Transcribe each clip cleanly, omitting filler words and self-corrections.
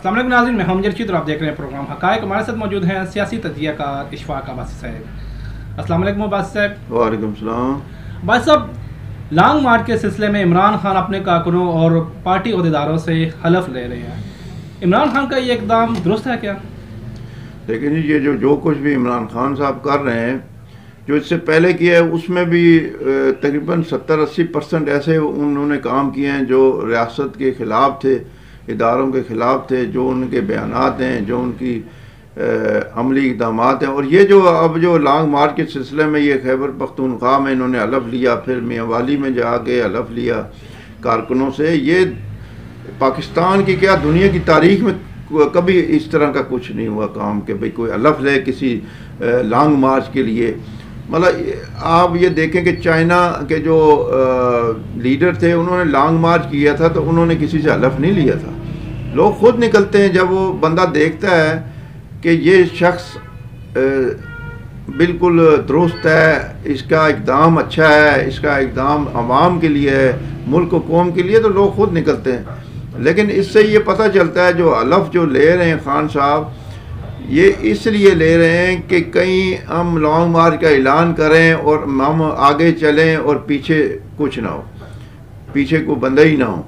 السلام علیکم ناظرین، میں ہوں جرشید اور آپ دیکھ رہے ہیں پروگرام حقائق. ہمارے ساتھ موجود ہیں سیاسی تجزیہ کار اشفاق عباسی صاحب. السلام علیکم عباسی صاحب. وعلیکم السلام. عباسی صاحب، لانگ مارچ کے سلسلے میں عمران خان اپنے کارکنوں اور پارٹی عہدیداروں سے حلف لے رہے ہیں. عمران خان کا یہ اقدام درست ہے کیا؟ لیکن یہ جو کچھ بھی عمران خان صاحب کر رہے ہیں، جو اس سے پہلے کیا ہے، اس میں بھی تقریباً 70-80% ایسے انہوں نے کام کیے ہیں جو ریاست کے خلاف تھے، اداروں کے خلاف تھے، جو ان کے بیانات ہیں، جو ان کی عملی اقدامات ہیں. اور یہ جو لانگ مارچ کے سلسلے میں یہ خیبر پختونخوا میں انہوں نے حلف لیا، پھر میاں والی میں جا کے حلف لیا کارکنوں سے، یہ پاکستان کی کیا دنیا کی تاریخ میں کبھی اس طرح کا کچھ نہیں ہوا کام کہ بھئی کوئی حلف لے کسی لانگ مارچ کے لیے. مطلب آپ یہ دیکھیں کہ چائنا کے جو لیڈر تھے، انہوں نے لانگ مارچ کیا تھا تو انہوں نے کسی سے حلف نہیں لیا تھا. لوگ خود نکلتے ہیں جب وہ بندہ دیکھتا ہے کہ یہ شخص بالکل درست ہے، اس کا اقدام اچھا ہے، اس کا اقدام عوام کے لیے ہے، ملک و قوم کے لیے، تو لوگ خود نکلتے ہیں. لیکن اس سے یہ پتہ چلتا ہے جو حلف جو لے رہے ہیں خان صاحب، یہ اس لیے لے رہے ہیں کہ کہیں ہم لانگ مارچ کا اعلان کریں اور ہم آگے چلیں اور پیچھے کچھ نہ ہو، پیچھے کوئی بندہ ہی نہ ہو.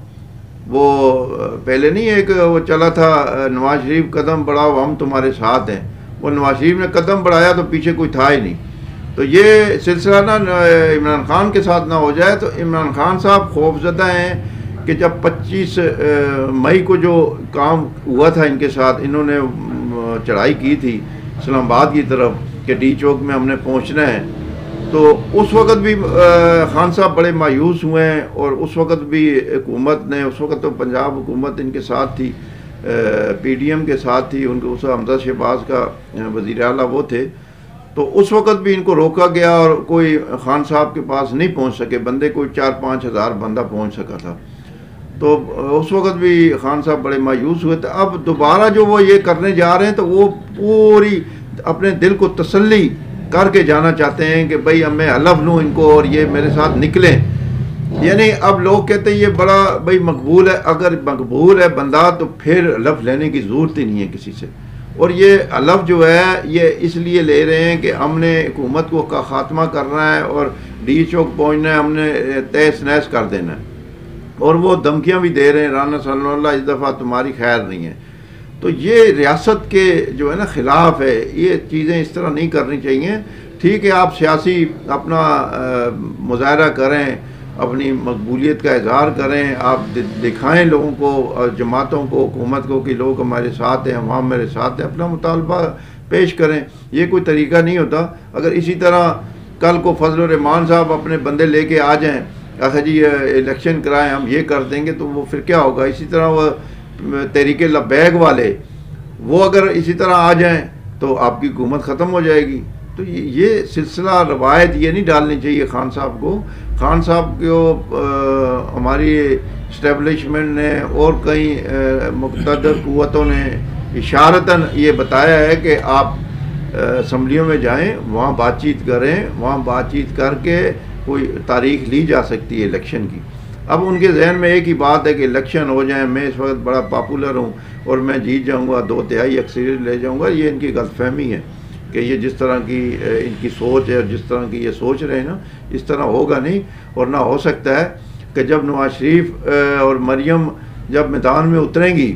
وہ پہلے نہیں ایک وہ چلا تھا، نواز شریف قدم بڑھاؤ ہم تمہارے ساتھ ہیں. وہ نواز شریف نے قدم بڑھایا تو پیچھے کوئی تھا ہی نہیں. تو یہ سلسلہ نہ عمران خان کے ساتھ نہ ہو جائے. تو عمران خان صاحب خوفزدہ ہیں کہ جب 25 مئی کو جو کام ہوا تھا ان کے ساتھ، انہوں نے چڑھائی کی تھی اسلام آباد کی طرف کہ ڈی چوک میں ہم نے پہنچنا ہے، تو اس وقت بھی خان صاحب بڑے مایوس ہوئے ہیں. اور اس وقت بھی حکومت نے، اس وقت تو پنجاب حکومت ان کے ساتھ تھی، پی ڈی ایم کے ساتھ تھی، ان کو اس حمزہ شہباز کا وزیر اعلیٰ وہ تھے. تو اس وقت بھی ان کو روکا گیا اور کوئی خان صاحب کے پاس نہیں پہنچ سکے بندے، کوئی 4-5 ہزار بندہ پہنچ سکا تھا. تو اس وقت بھی خان صاحب بڑے مایوس ہوئے تھے. اب دوبارہ جو وہ یہ کرنے جا رہے ہیں تو وہ پوری اپنے دل کو تسلی کر کے جانا چاہتے ہیں کہ بھئی اب میں حلف لوں ان کو اور یہ میرے ساتھ نکلیں. یعنی اب لوگ کہتے ہیں یہ بڑا بھئی مقبول ہے. اگر مقبول ہے بندہ تو پھر حلف لینے کی ضرورت ہی نہیں ہے کسی سے. اور یہ حلف جو ہے یہ اس لیے لے رہے ہیں کہ ہم نے حکومت کو کا خاتمہ کرنا ہے اور ڈی چوک پہنچنا ہے، ہم نے تہس نہس کر دینا ہے. اور وہ دھمکیاں بھی دے رہے ہیں، رانا صلی اللہ اس دفعہ تمہاری خیر نہیں ہے. تو یہ ریاست کے جو ہے نا خلاف ہے. یہ چیزیں اس طرح نہیں کرنی چاہیے. ٹھیک ہے آپ سیاسی اپنا مظاہرہ کریں، اپنی مقبولیت کا اظہار کریں، آپ دکھائیں لوگوں کو، جماعتوں کو، حکومت کو کہ لوگ ہمارے ساتھ ہیں، عوام میرے ساتھ ہیں، اپنا مطالبہ پیش کریں. یہ کوئی طریقہ نہیں ہوتا. اگر اسی طرح کل کو فضل الرحمان صاحب اپنے بندے لے کے آ جائیں، اچھا جی الیکشن کرائیں ہم یہ کر دیں گے، تو وہ پھر کیا ہوگا؟ اسی طرح وہ تحریک لبیک والے وہ اگر اسی طرح آ جائیں تو آپ کی حکومت ختم ہو جائے گی. تو یہ سلسلہ روایت یہ نہیں ڈالنی چاہیے خان صاحب کو. خان صاحب کو ہماری اسٹیبلشمنٹ نے اور کئی مقتدر قوتوں نے اشارتاً یہ بتایا ہے کہ آپ اسمبلیوں میں جائیں، وہاں بات چیت کریں، وہاں بات چیت کر کے کوئی تاریخ لی جا سکتی ہے الیکشن کی. اب ان کے ذہن میں ایک ہی بات ہے کہ الیکشن ہو جائیں، میں اس وقت بڑا پاپولر ہوں اور میں جیت جاؤں گا، 2/3 اکثریت لے جاؤں گا. یہ ان کی غلط فہمی ہے کہ یہ جس طرح کی ان کی سوچ ہے اور جس طرح کی یہ سوچ رہے ہیں نا، اس طرح ہوگا نہیں. اور نہ ہو سکتا ہے کہ جب نواز شریف اور مریم جب میدان میں اتریں گی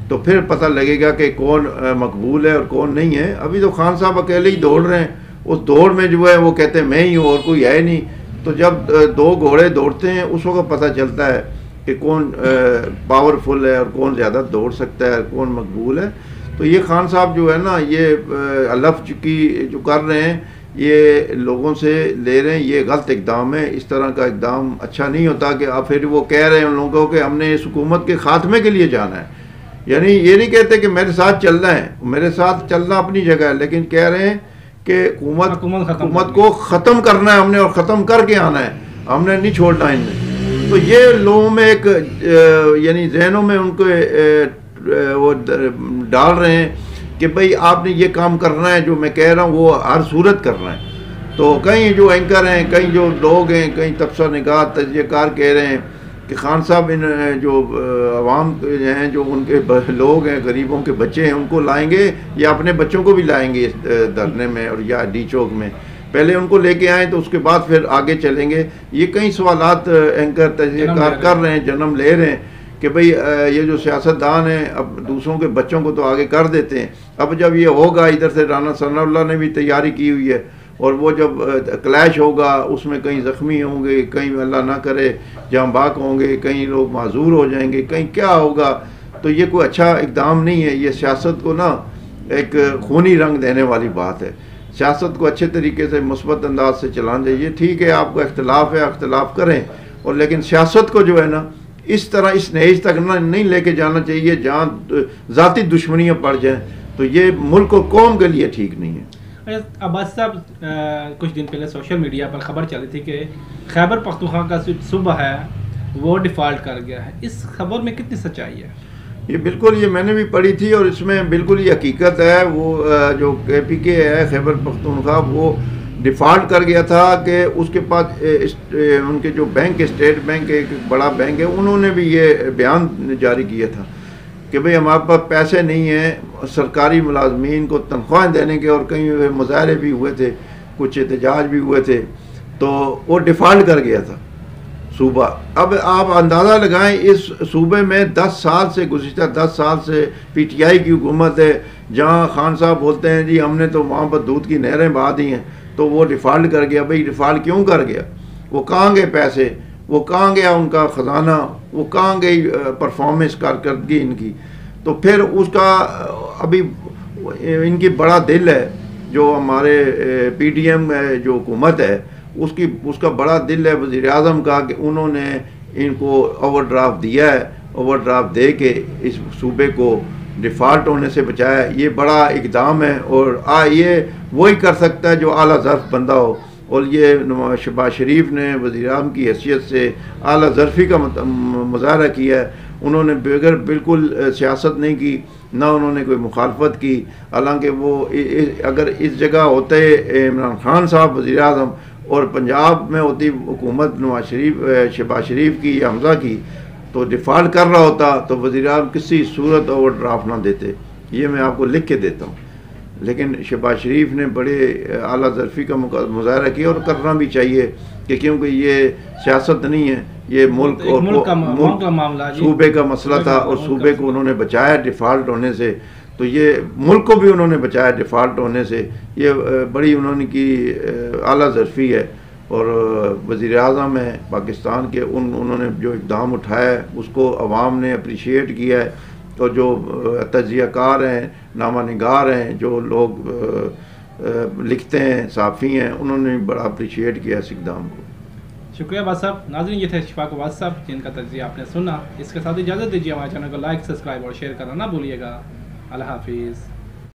تو پھر پتہ لگے گا کہ کون مقبول ہے اور کون نہیں ہے. ابھی تو خان صاحب اکیلے ہی دوڑ رہے ہیں. اس دوڑ میں جو ہے وہ کہتے ہیں میں ہی ہوں اور کوئی ہے نہیں. تو جب 2 گھوڑے دوڑتے ہیں اس وقت پتہ چلتا ہے کہ کون پاورفل ہے اور کون زیادہ دوڑ سکتا ہے، کون مقبول ہے. تو یہ خان صاحب جو ہے نا، یہ حلف کی جو کر رہے ہیں، یہ لوگوں سے لے رہے ہیں، یہ غلط اقدام ہے. اس طرح کا اقدام اچھا نہیں ہوتا کہ اب پھر وہ کہہ رہے ہیں ان لوگوں کو کہ ہم نے اس حکومت کے خاتمے کے لیے جانا ہے. یعنی یہ نہیں کہتے کہ میرے ساتھ چلنا ہے، میرے ساتھ چلنا اپنی جگہ ہے، لیکن کہہ رہے ہیں کہ حکومت کو ختم کرنا ہے ہم نے، اور ختم کر کے آنا ہے، ہم نے نہیں چھوڑنا ان نے. تو یہ لوگوں میں ایک یعنی ذہنوں میں ان کو وہ ڈال رہے ہیں کہ بھئی آپ نے یہ کام کرنا ہے جو میں کہہ رہا ہوں وہ ہر صورت کرنا ہے. تو کئی جو اینکر ہیں، کئی جو لوگ ہیں، کئی تبصرہ نگار تجزیہ کار کہہ رہے ہیں کہ خان صاحب ان جو عوام ہیں جو ان کے لوگ ہیں غریبوں کے بچے ہیں ان کو لائیں گے یا اپنے بچوں کو بھی لائیں گے اس دھرنے میں اور یا ڈی چوک میں؟ پہلے ان کو لے کے آئیں تو اس کے بعد پھر آگے چلیں گے. یہ کئی سوالات اینکر تجزیہ کار کر رہے ہیں, جنم لے رہے ہیں کہ بھئی یہ جو سیاستدان ہیں اب دوسروں کے بچوں کو تو آگے کر دیتے ہیں. اب جب یہ ہوگا, ادھر سے رانا ثناء اللہ نے بھی تیاری کی ہوئی ہے, اور وہ جب کلیش ہوگا اس میں کہیں زخمی ہوں گے, کہیں اللہ نہ کرے جاں باک ہوں گے, کہیں لوگ معذور ہو جائیں گے, کہیں کیا ہوگا. تو یہ کوئی اچھا اقدام نہیں ہے. یہ سیاست کو نا ایک خونی رنگ دینے والی بات ہے. سیاست کو اچھے طریقے سے مثبت انداز سے چلانا چاہیے. ٹھیک ہے آپ کو اختلاف ہے, اختلاف کریں, اور لیکن سیاست کو جو ہے نا اس طرح اس نیج تک نہیں لے کے جانا چاہیے جہاں ذاتی دشمنیاں پڑ جائیں. تو یہ ملک اور قوم کے لیے ٹھیک نہیں ہے. عباس صاحب, کچھ دن پہلے سوشل میڈیا پر خبر چلی تھی کہ خیبر پختونخوا کا صوبہ ہے وہ ڈیفالٹ کر گیا ہے. اس خبر میں کتنی سچائی ہے؟ یہ بالکل, یہ میں نے بھی پڑھی تھی اور اس میں بالکل یہ حقیقت ہے. وہ جو کے پی کے ہے خیبر پختونخوا, وہ ڈیفالٹ کر گیا تھا کہ اس کے پاس ان کے جو بینک, اسٹیٹ بینک ایک بڑا بینک ہے, انہوں نے بھی یہ بیان جاری کیا تھا کہ بھئی ہمارے پاس پیسے نہیں ہیں سرکاری ملازمین کو تنخواہیں دینے کے, اور کئی مظاہرے بھی ہوئے تھے, کچھ احتجاج بھی ہوئے تھے, تو وہ ڈیفالٹ کر گیا تھا صوبہ. اب آپ اندازہ لگائیں اس صوبے میں 10 سال سے, گزشتہ 10 سال سے پی ٹی آئی کی حکومت ہے, جہاں خان صاحب بولتے ہیں جی ہم نے تو وہاں پر دودھ کی نہریں بہا دی ہیں, تو وہ ڈیفالٹ کر گیا. بھئی ڈیفالٹ کیوں کر گیا؟ وہ کہاں گئے پیسے, وہ کہاں گیا ان کا خزانہ, وہ کہاں گئی پرفارمنس کارکردگی ان کی؟ تو پھر اس کا ابھی ان کی بڑا دل ہے, جو ہمارے پی ڈی ایم جو حکومت ہے اس کا بڑا دل ہے وزیر اعظم کا کہ انہوں نے ان کو اوور ڈرافٹ دیا ہے, اوور ڈرافٹ دے کے اس صوبے کو ڈیفالٹ ہونے سے بچایا. یہ بڑا اقدام ہے, اور یہ وہی کر سکتا ہے جو اعلیٰ ظرف بندہ ہو, اور یہ شہباز شریف نے وزیر اعظم کی حیثیت سے اعلیٰ ظرفی کا مظاہرہ کیا ہے. انہوں نے بغیر بالکل سیاست نہیں کی, نہ انہوں نے کوئی مخالفت کی. حالانکہ وہ اگر اس جگہ ہوتے عمران خان صاحب وزیر اعظم اور پنجاب میں ہوتی حکومت نواز شریف, شہباز شریف کی یا حمزہ کی, تو ڈیفالٹ کر رہا ہوتا تو وزیر اعظم کسی صورت اوور ڈرافٹ نہ دیتے. یہ میں آپ کو لکھ کے دیتا ہوں. لیکن شہباز شریف نے بڑے اعلیٰ ظرفی کا مظاہرہ کیا, اور کرنا بھی چاہیے کہ کیونکہ یہ سیاست نہیں ہے, یہ ملک اور صوبے کا مسئلہ تھا, اور صوبے کو انہوں نے بچایا ڈیفالٹ ہونے سے. تو یہ ملک کو بھی انہوں نے بچایا ڈیفالٹ ہونے سے. یہ بڑی انہوں نے کی اعلیٰ ظرفی ہے, اور وزیر اعظم ہیں پاکستان کے, انہوں نے جو اقدام اٹھایا ہے اس کو عوام نے اپریشیٹ کیا ہے, اور جو تجزیہ کار ہیں, نامہ نگار ہیں, جو لوگ لکھتے ہیں, صحافی ہیں, انہوں نے بڑا اپریشیٹ کیا اس اقدام کو. شکریہ عباس صاحب. ناظرین, یہ تھے اشفاق عباس صاحب جن کا تجزیہ آپ نے سنا. اس کے ساتھ اجازت دیجیے, ہمارے چینل کو لائک, سبسکرائب اور شیئر کرنا نہ بھولیے گا. اللہ حافظ.